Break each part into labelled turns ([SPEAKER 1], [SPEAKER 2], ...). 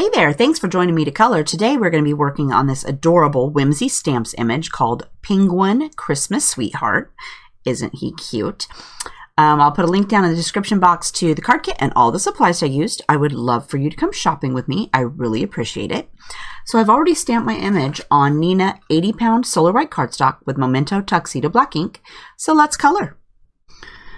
[SPEAKER 1] Hey there, thanks for joining me to color. Today we're going to be working on this adorable Whimsy Stamps image called Penguin Christmas Sweetheart. Isn't he cute? I'll put a link down in the description box to the card kit and all the supplies I used. I would love for you to come shopping with me. I really appreciate it. So I've already stamped my image on Neenah 80-pound Solar White cardstock with Memento Tuxedo black ink. So let's color.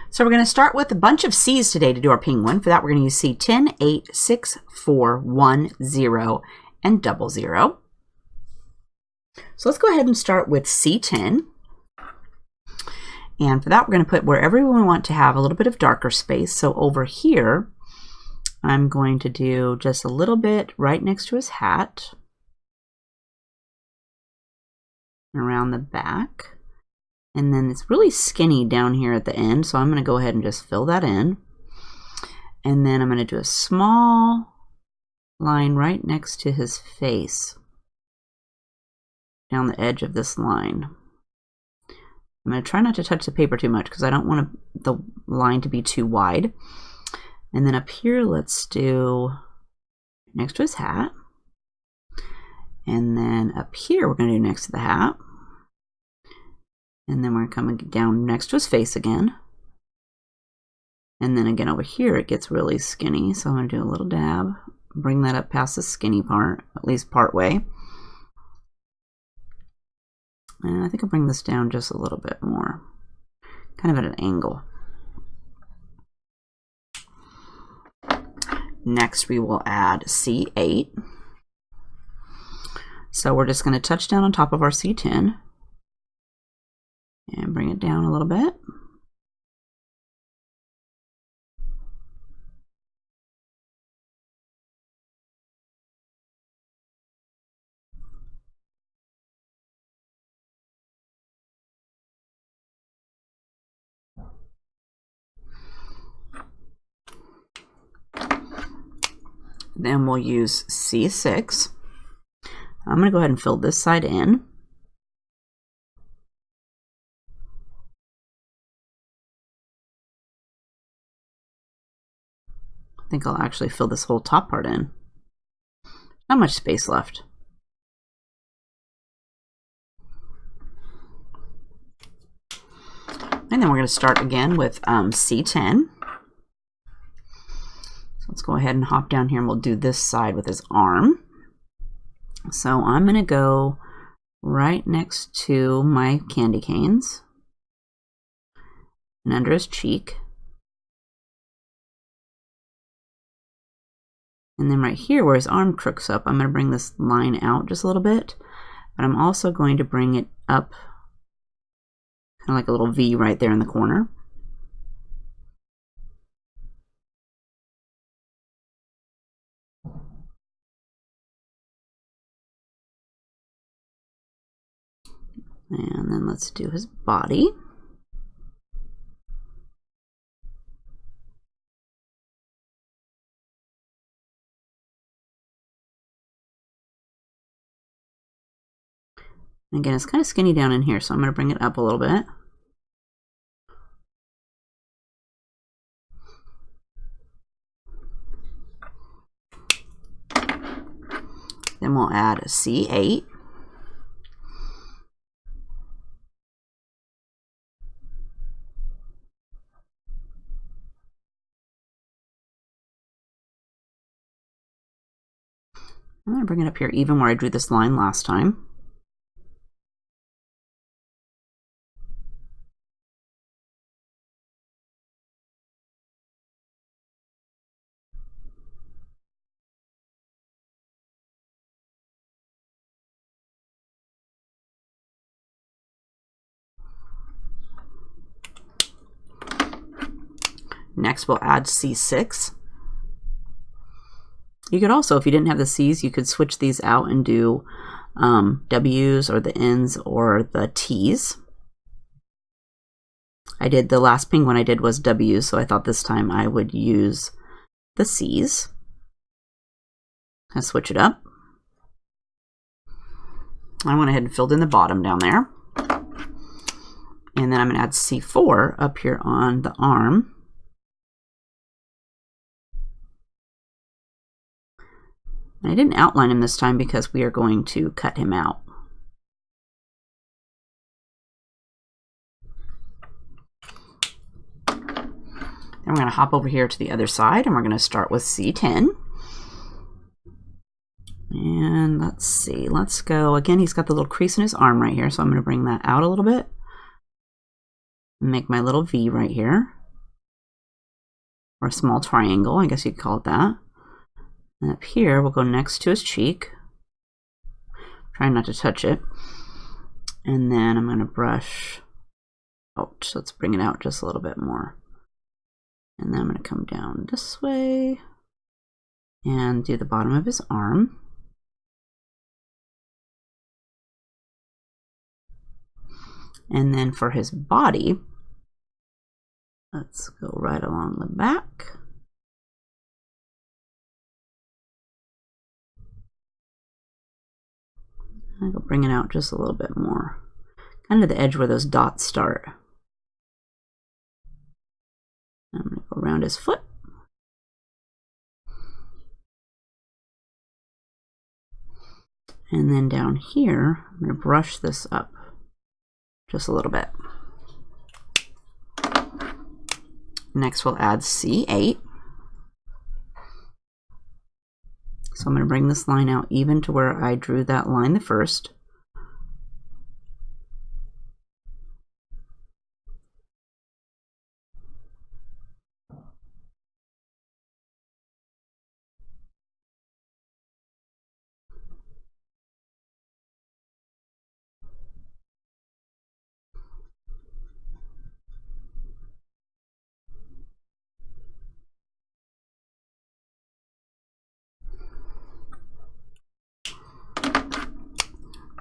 [SPEAKER 1] So we're going to start with a bunch of C's today to do our penguin. For that, we're going to use C10, 8, 6, 4, 1, 0, and 00. So let's go ahead and start with C10. And for that, we're going to put wherever we want to have a little bit of darker space. So over here, I'm going to do just a little bit right next to his hat. Around the back. And then it's really skinny down here at the end, so I'm going to go ahead and just fill that in. And then I'm going to do a small line right next to his face, down the edge of this line. I'm going to try not to touch the paper too much because I don't want the line to be too wide. And then up here, let's do next to his hat. And then up here, we're going to do next to the hat. And then we're coming down next to his face again. And then again over here it gets really skinny. So I'm going to do a little dab. Bring that up past the skinny part, at least part way. And I think I'll bring this down just a little bit more. Kind of at an angle. Next we will add C8. So we're just going to touch down on top of our C10. And bring it down a little bit. Then we'll use C6. I'm going to go ahead and fill this side in. I think I'll actually fill this whole top part in. Not much space left. And then we're going to start again with C10. So let's go ahead and hop down here and we'll do this side with his arm. So I'm going to go right next to my candy canes and under his cheek. And then right here where his arm crooks up, I'm going to bring this line out just a little bit. But I'm also going to bring it up kind of like a little V right there in the corner. And then let's do his body. Again, it's kind of skinny down in here, so I'm going to bring it up a little bit. Then we'll add a C8. I'm going to bring it up here even where I drew this line last time. Next, we'll add C6. You could also, if you didn't have the C's, you could switch these out and do W's or the N's or the T's. I did, the last penguin I did was W's, so I thought this time I would use the C's. I'll switch it up. I went ahead and filled in the bottom down there. And then I'm going to add C4 up here on the arm. I didn't outline him this time because we are going to cut him out. Then we're going to hop over here to the other side and we're going to start with C10. And let's see, let's go. Again, he's got the little crease in his arm right here, so I'm going to bring that out a little bit. Make my little V right here. Or a small triangle, I guess you'd call it that. And up here, we'll go next to his cheek. Try not to touch it. And then I'm going to brush out. So let's bring it out just a little bit more. And then I'm going to come down this way and do the bottom of his arm. And then for his body, let's go right along the back. I'm going to bring it out just a little bit more, kind of the edge where those dots start. I'm going to go around his foot. And then down here, I'm going to brush this up just a little bit. Next, we'll add C8. So I'm going to bring this line out even to where I drew that line the first.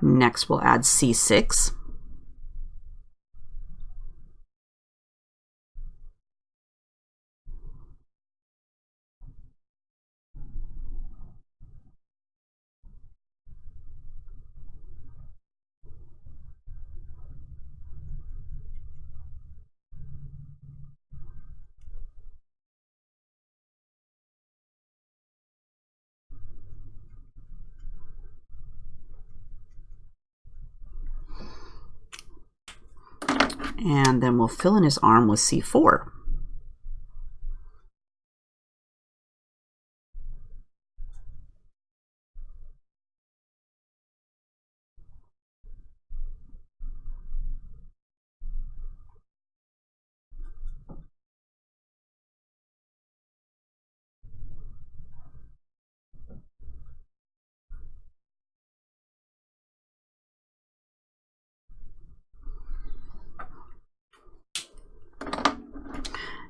[SPEAKER 1] Next, we'll add C6. And then we'll fill in his arm with C4.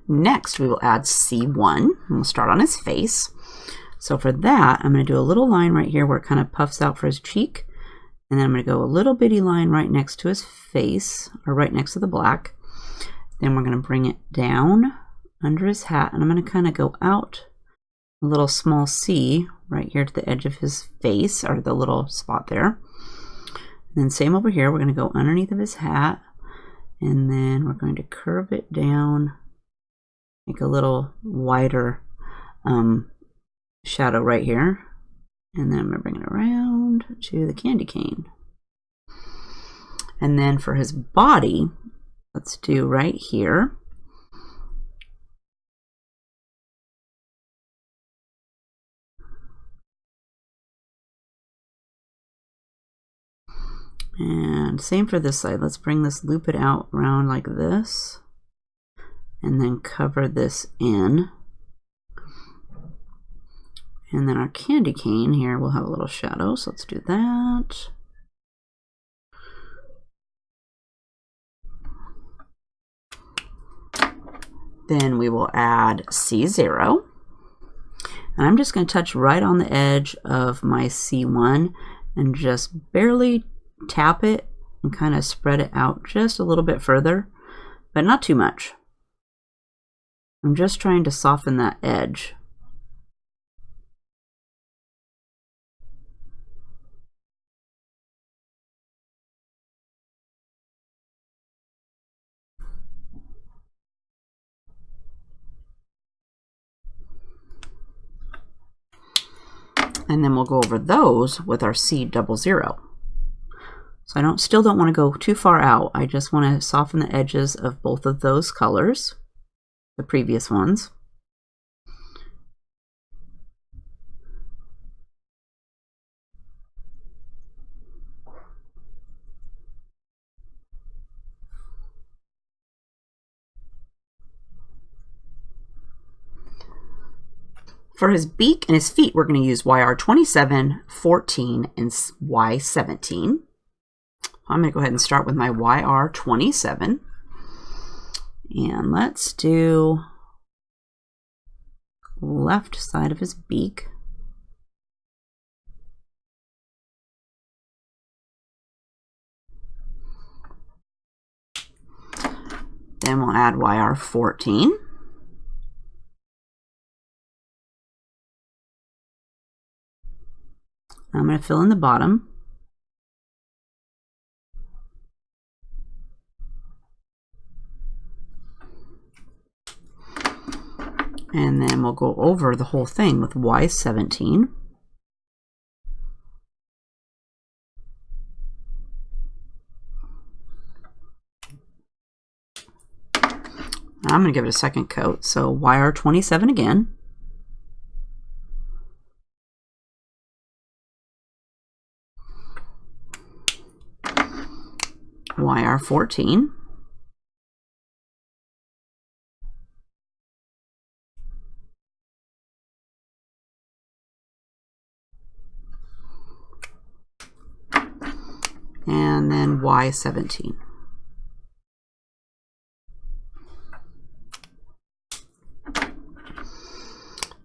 [SPEAKER 1] Next, we will add C1, and we'll start on his face. So for that, I'm going to do a little line right here where it kind of puffs out for his cheek. And then I'm going to go a little bitty line right next to his face, or right next to the black. Then we're going to bring it down under his hat, and I'm going to kind of go out a little small C right here to the edge of his face, or the little spot there. And then same over here, we're going to go underneath of his hat, and then we're going to curve it down. Make a little wider shadow right here. And then I'm going to bring it around to the candy cane. And then for his body, let's do right here. And same for this side. Let's bring this, loop it out around like this. And then cover this in. And then our candy cane here will have a little shadow, so let's do that. Then we will add C0. And I'm just going to touch right on the edge of my C1 and just barely tap it and kind of spread it out just a little bit further, but not too much. I'm just trying to soften that edge. And then we'll go over those with our C00. So I still don't want to go too far out. I just want to soften the edges of both of those colors, the previous ones. For his beak and his feet, we're going to use YR27, 14, and Y17. I'm going to go ahead and start with my YR27. And let's do left side of his beak. Then we'll add YR14. I'm going to fill in the bottom. And then we'll go over the whole thing with Y17. I'm going to give it a second coat, so YR27 again. YR14. And then Y17.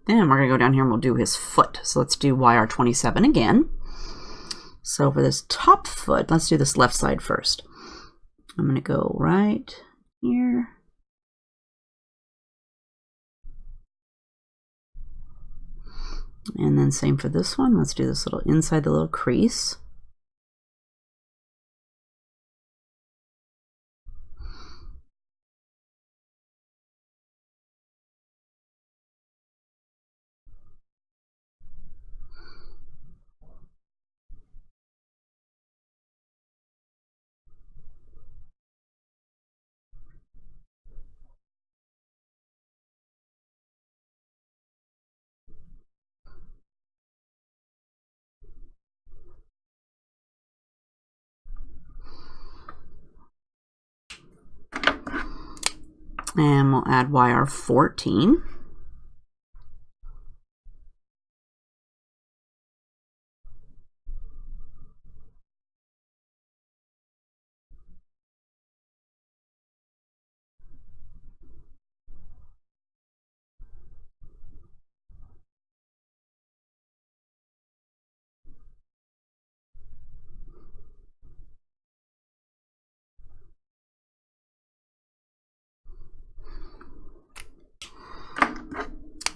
[SPEAKER 1] Then we're going to go down here and we'll do his foot. So let's do YR27 again. So for this top foot, let's do this left side first. I'm going to go right here. And then same for this one. Let's do this little inside the little crease. And we'll add YR14.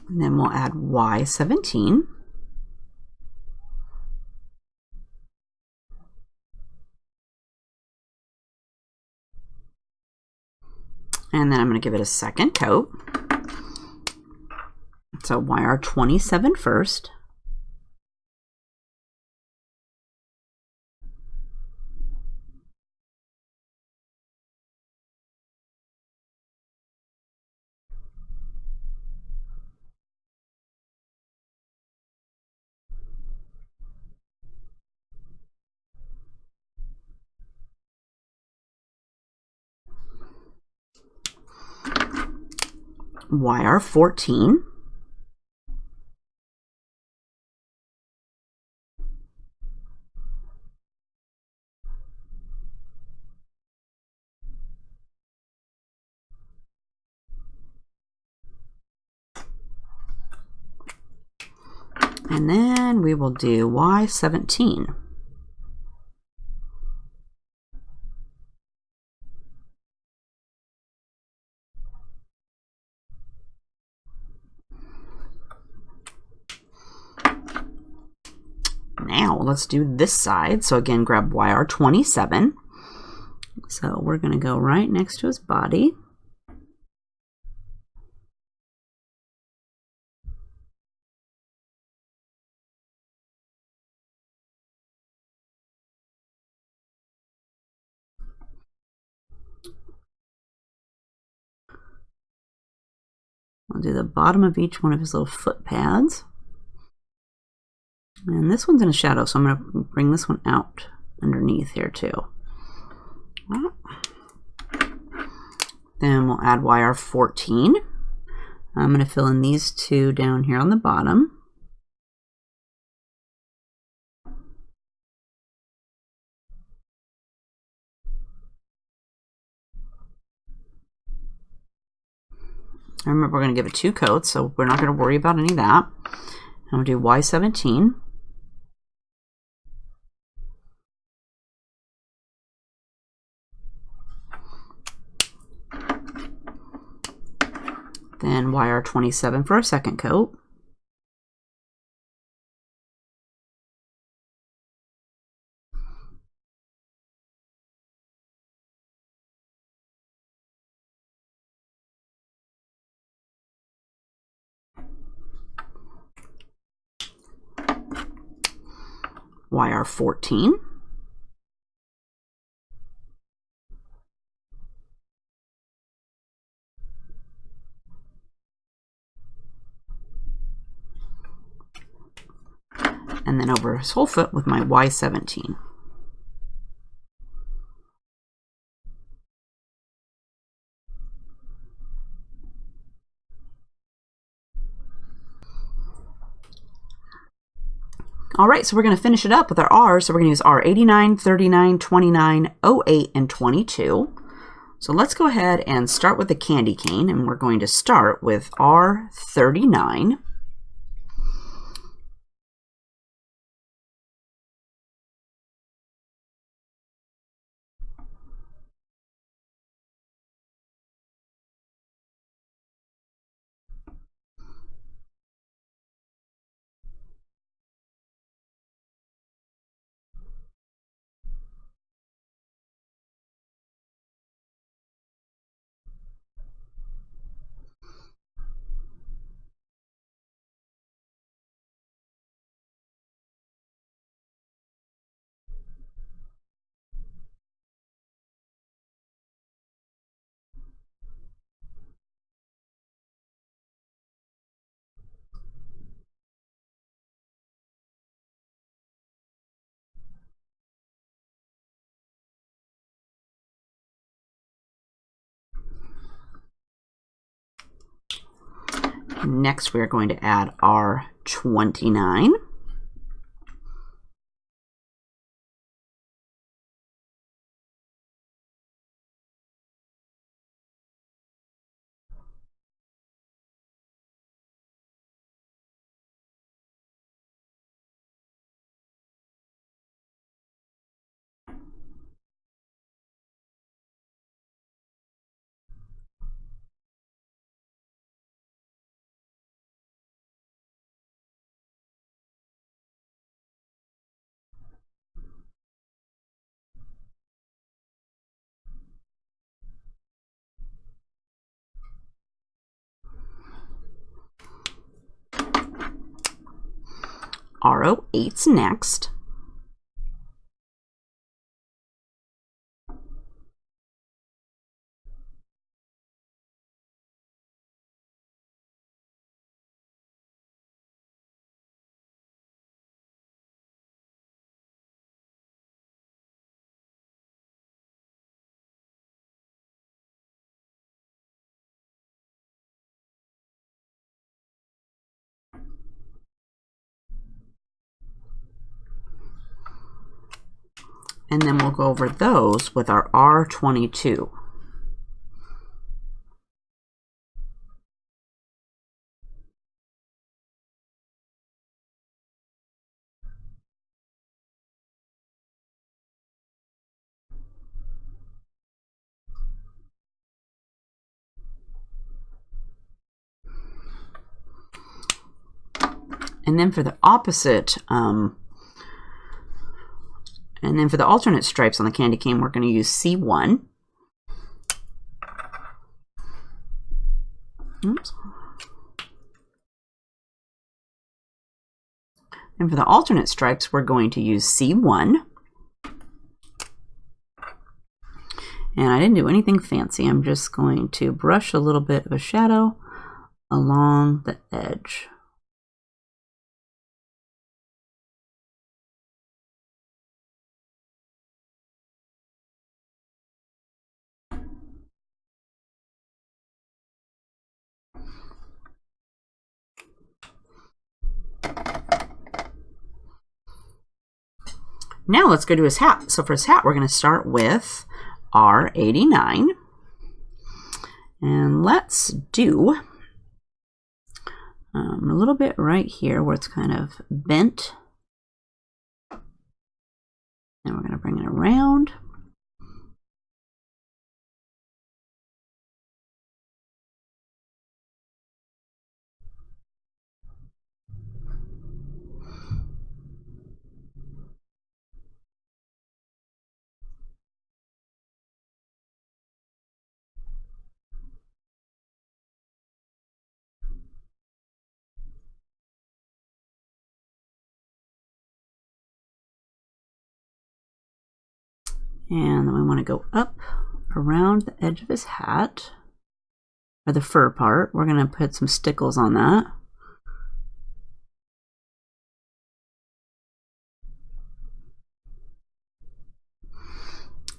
[SPEAKER 1] And then we'll add Y17. And then I'm going to give it a second coat. So YR27 first. YR14. And then we will do Y17. Now let's do this side. So again, grab YR27. So we're going to go right next to his body. do the bottom of each one of his little foot pads. And this one's in a shadow, so I'm going to bring this one out underneath here too. Then we'll add wire 14. I'm going to fill in these two down here on the bottom. Remember, we're going to give it 2 coats, so we're not going to worry about any of that. I'm going to do Y17. Then YR27 for a second coat. YR14. And then over his whole foot with my Y17. All right, so we're going to finish it up with our R's. So we're going to use R89, 39, 29, 08, and 22. So let's go ahead and start with the candy cane, and we're going to start with R39. Next, we are going to add R29. R08's next. And then we'll go over those with our R22. And then for the opposite, and then for the alternate stripes on the candy cane, we're going to use C1. Oops. And for the alternate stripes, we're going to use C1. And I didn't do anything fancy. I'm just going to brush a little bit of a shadow along the edge. Now let's go to his hat. So for his hat, we're going to start with R89. And let's do a little bit right here where it's kind of bent. And we're going to bring it around. And then we want to go up around the edge of his hat, or the fur part. We're going to put some stickles on that.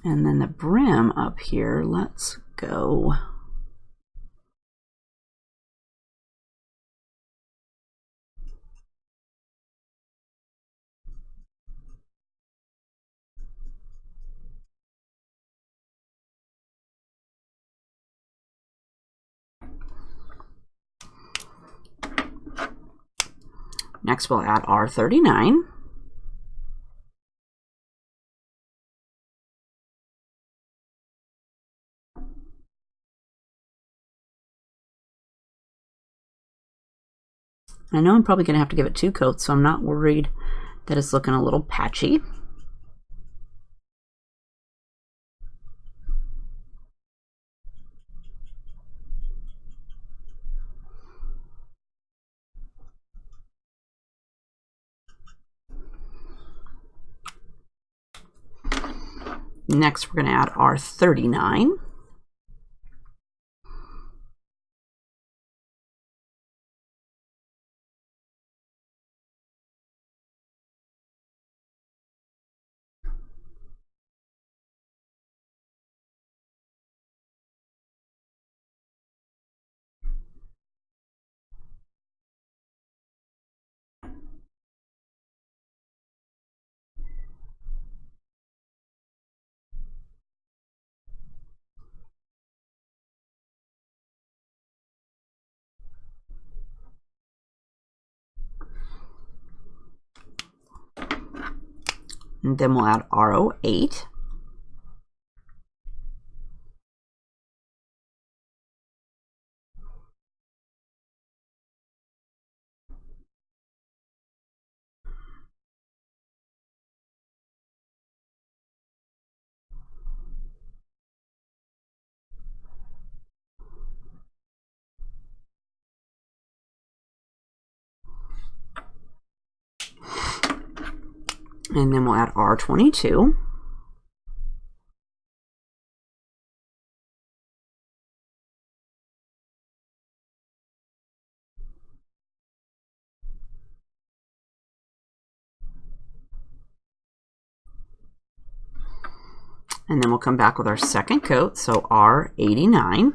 [SPEAKER 1] And then the brim up here, let's go next we'll add R39. I know I'm probably going to have to give it 2 coats, so I'm not worried that it's looking a little patchy. Next, we're going to add R39. And then we'll add R08. And then we'll add R22. And then we'll come back with our second coat, so R89.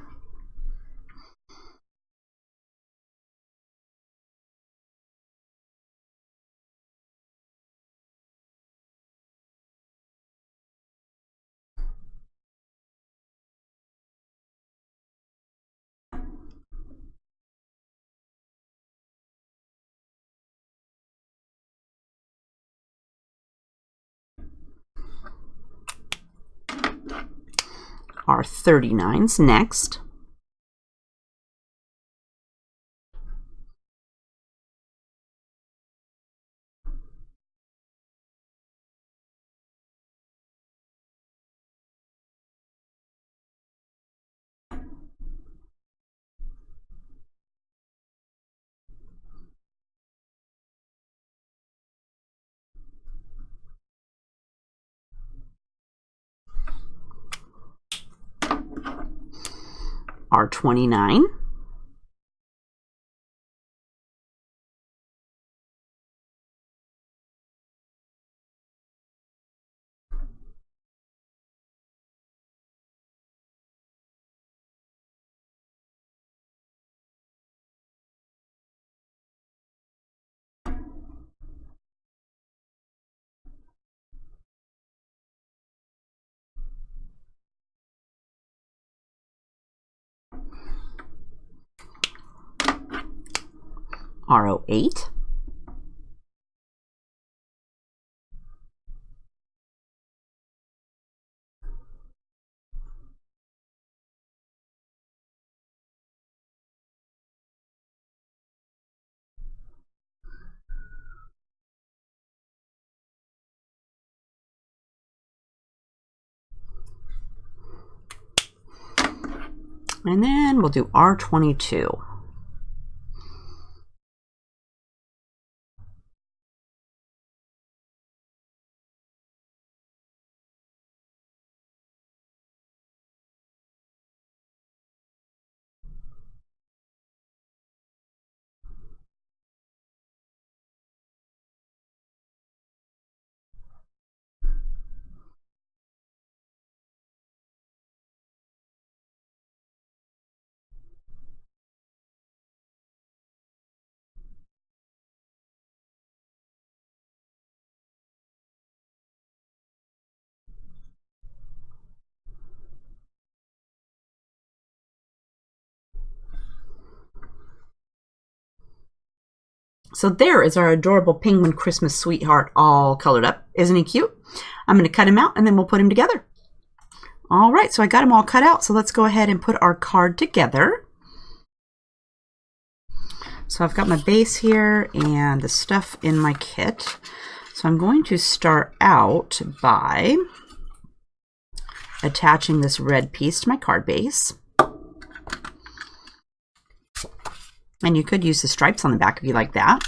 [SPEAKER 1] R39's next. R29. RO8. And then we'll do R22. So there is our adorable penguin Christmas sweetheart all colored up. Isn't he cute? I'm going to cut him out and then we'll put him together. All right, so I got him all cut out. So let's go ahead and put our card together. So I've got my base here and the stuff in my kit. So I'm going to start out by attaching this red piece to my card base. And you could use the stripes on the back if you like that.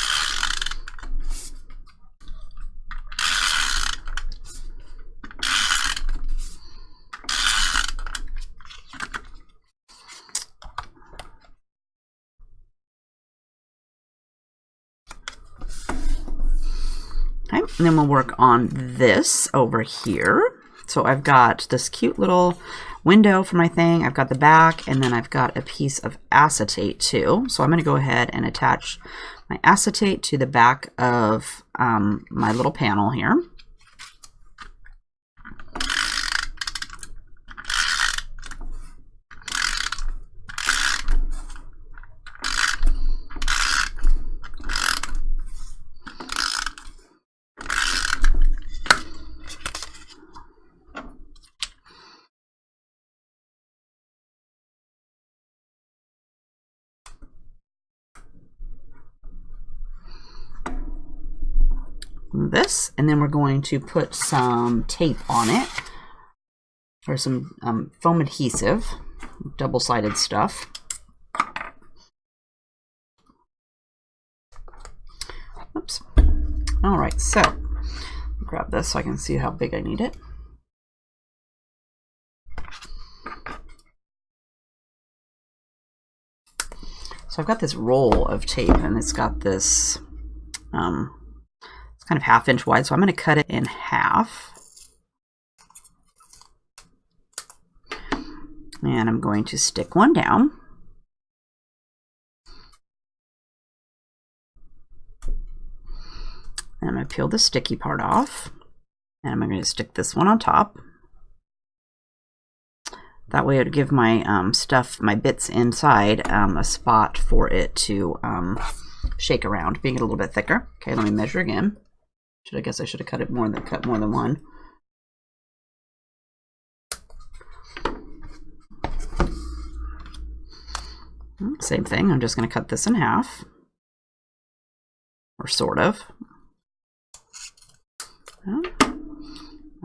[SPEAKER 1] Okay, and then we'll work on this over here. So I've got this cute little window for my thing. I've got the back, and then I've got a piece of acetate too. So I'm going to go ahead and attach my acetate to the back of my little panel here. This, and then we're going to put some tape on it, or some foam adhesive, double-sided stuff. Oops. All right, so grab this so I can see how big I need it. So I've got this roll of tape, and it's got this it's kind of 1/2 inch wide, so I'm going to cut it in half. And I'm going to stick one down. And I'm going to peel the sticky part off. And I'm going to stick this one on top. That way it would give my stuff, my bits inside, a spot for it to shake around, being a little bit thicker. Okay, let me measure again. I guess I should have cut more than one. Same thing. I'm just going to cut this in half, or sort of.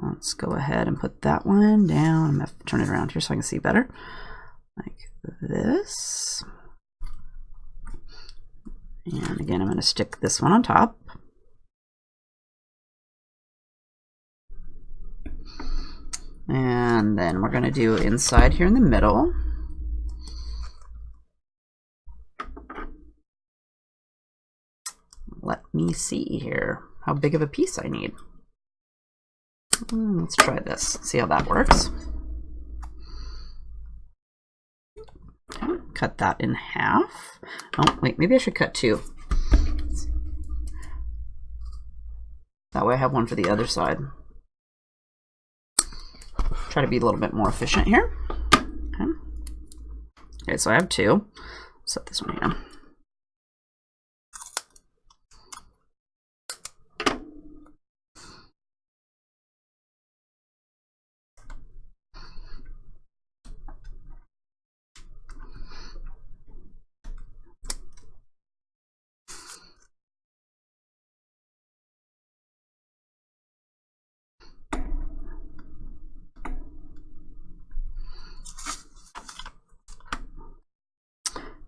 [SPEAKER 1] Let's go ahead and put that one down. I'm going to have to turn it around here so I can see better. Like this. And again, I'm going to stick this one on top. And then we're going to do inside here in the middle. Let me see here how big of a piece I need. Let's try this, see how that works. Okay, cut that in half. Oh, wait, maybe I should cut two. That way I have one for the other side. Try to be a little bit more efficient here. Okay, so I have two. Set this one here.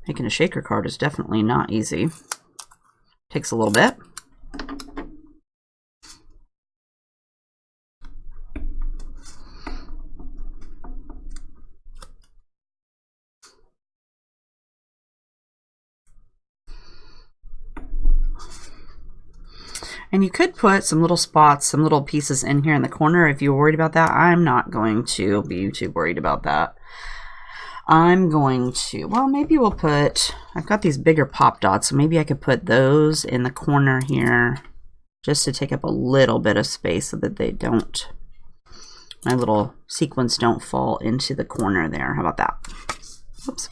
[SPEAKER 1] Making a shaker card is definitely not easy. Takes a little bit. And you could put some little spots, some little pieces in here in the corner if you're worried about that. I'm not going to be too worried about that. I'm going to, well, maybe we'll put, I've got these bigger pop dots, so maybe I could put those in the corner here just to take up a little bit of space so that they don't, my little sequins don't fall into the corner there. How about that? Oops,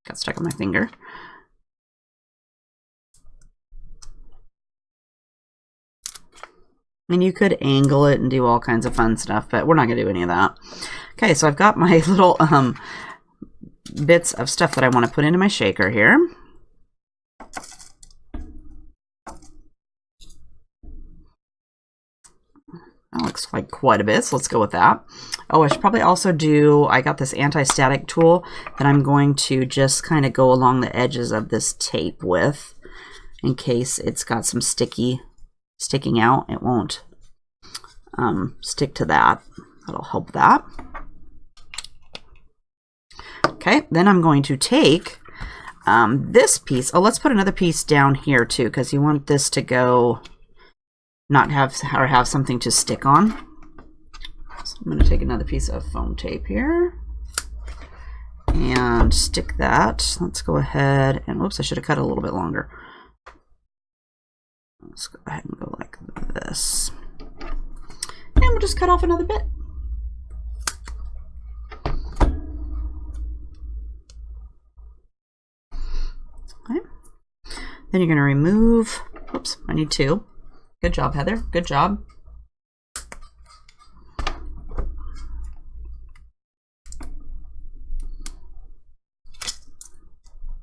[SPEAKER 1] got stuck on my finger. And you could angle it and do all kinds of fun stuff, but we're not going to do any of that. Okay, so I've got my little bits of stuff that I want to put into my shaker here. That looks like quite a bit, so let's go with that. Oh, I should probably also do, I got this anti-static tool that I'm going to just kind of go along the edges of this tape with, in case it's got some sticking out. It won't stick to that. That'll help that. Okay, then I'm going to take this piece. Oh, let's put another piece down here too, because you want this to go, not have, or have something to stick on. So I'm going to take another piece of foam tape here and stick that. Let's go ahead and, whoops, I should have cut it a little bit longer. Let's go ahead and go like this. And we'll just cut off another bit. Okay. Then you're going to remove, oops, I need two. Good job, Heather. Good job.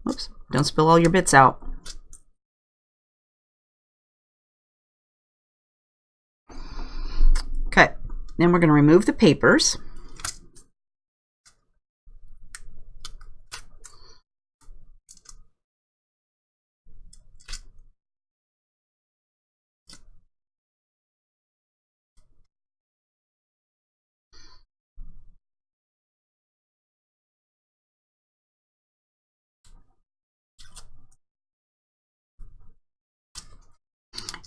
[SPEAKER 1] Oops, don't spill all your bits out. Okay, then we're going to remove the papers.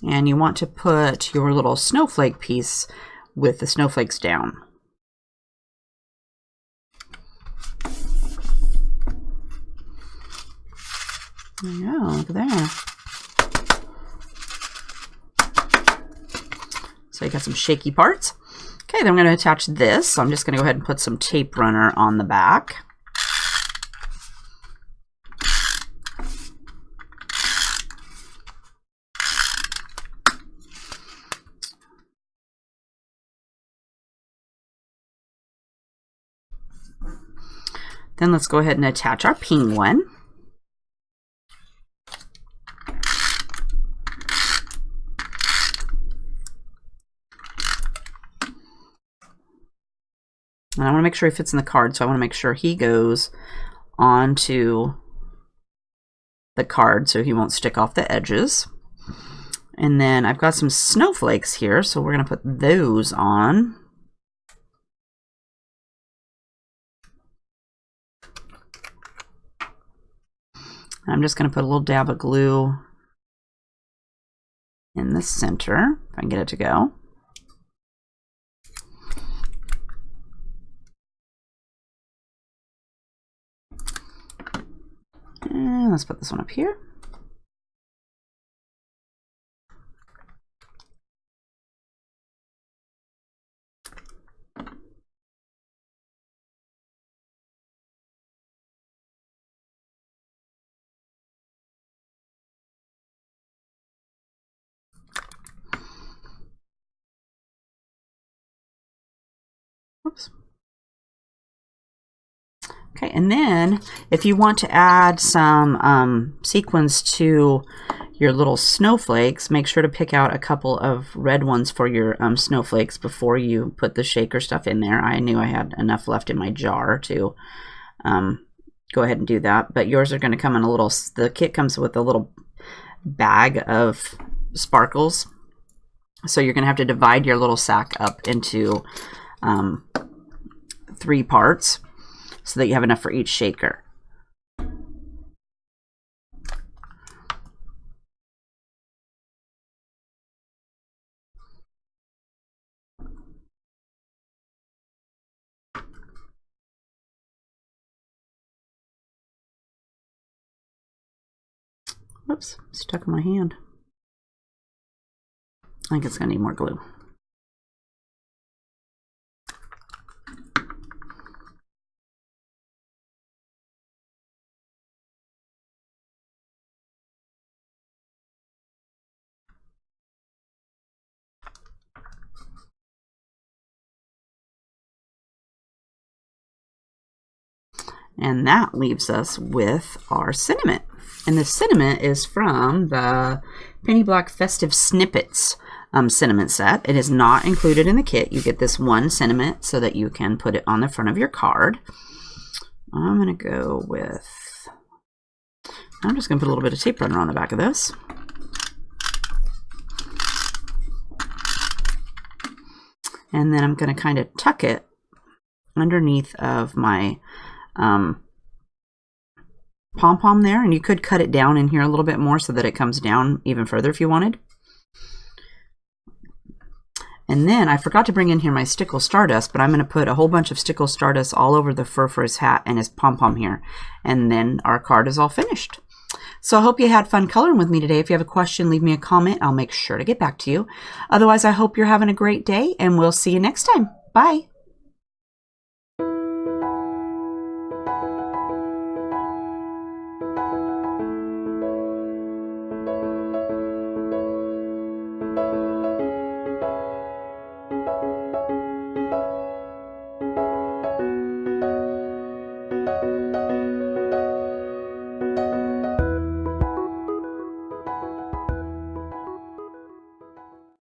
[SPEAKER 1] And you want to put your little snowflake piece with the snowflakes down. There you go, look at there. So you got some shaky parts. Okay, then I'm going to attach this. So I'm just going to go ahead and put some tape runner on the back. Then let's go ahead and attach our penguin. And I want to make sure he fits in the card, so I want to make sure he goes onto the card so he won't stick off the edges. And then I've got some snowflakes here, so we're going to put those on. I'm just going to put a little dab of glue in the center, if I can get it to go. And let's put this one up here. Oops. Okay, and then if you want to add some sequins to your little snowflakes, make sure to pick out a couple of red ones for your snowflakes before you put the shaker stuff in there. I knew I had enough left in my jar to go ahead and do that. But yours are going to come in a little, the kit comes with a little bag of sparkles. So you're going to have to divide your little sack up into 3 parts so that you have enough for each shaker. Whoops, stuck in my hand. I think it's going to need more glue. And that leaves us with our sentiment. And the sentiment is from the Penny Black Festive Snippets sentiment set. It is not included in the kit. You get this one sentiment so that you can put it on the front of your card. I'm going to go with, I'm just going to put a little bit of tape runner on the back of this. And then I'm going to kind of tuck it underneath of my pom-pom there, and you could cut it down in here a little bit more so that it comes down even further if you wanted. And then I forgot to bring in here my Stickles Stardust, but I'm going to put a whole bunch of Stickles Stardust all over the fur for his hat and his pom-pom here. And then our card is all finished. So I hope you had fun coloring with me today. If you have a question, leave me a comment. I'll make sure to get back to you. Otherwise, I hope you're having a great day, and we'll see you next time. Bye.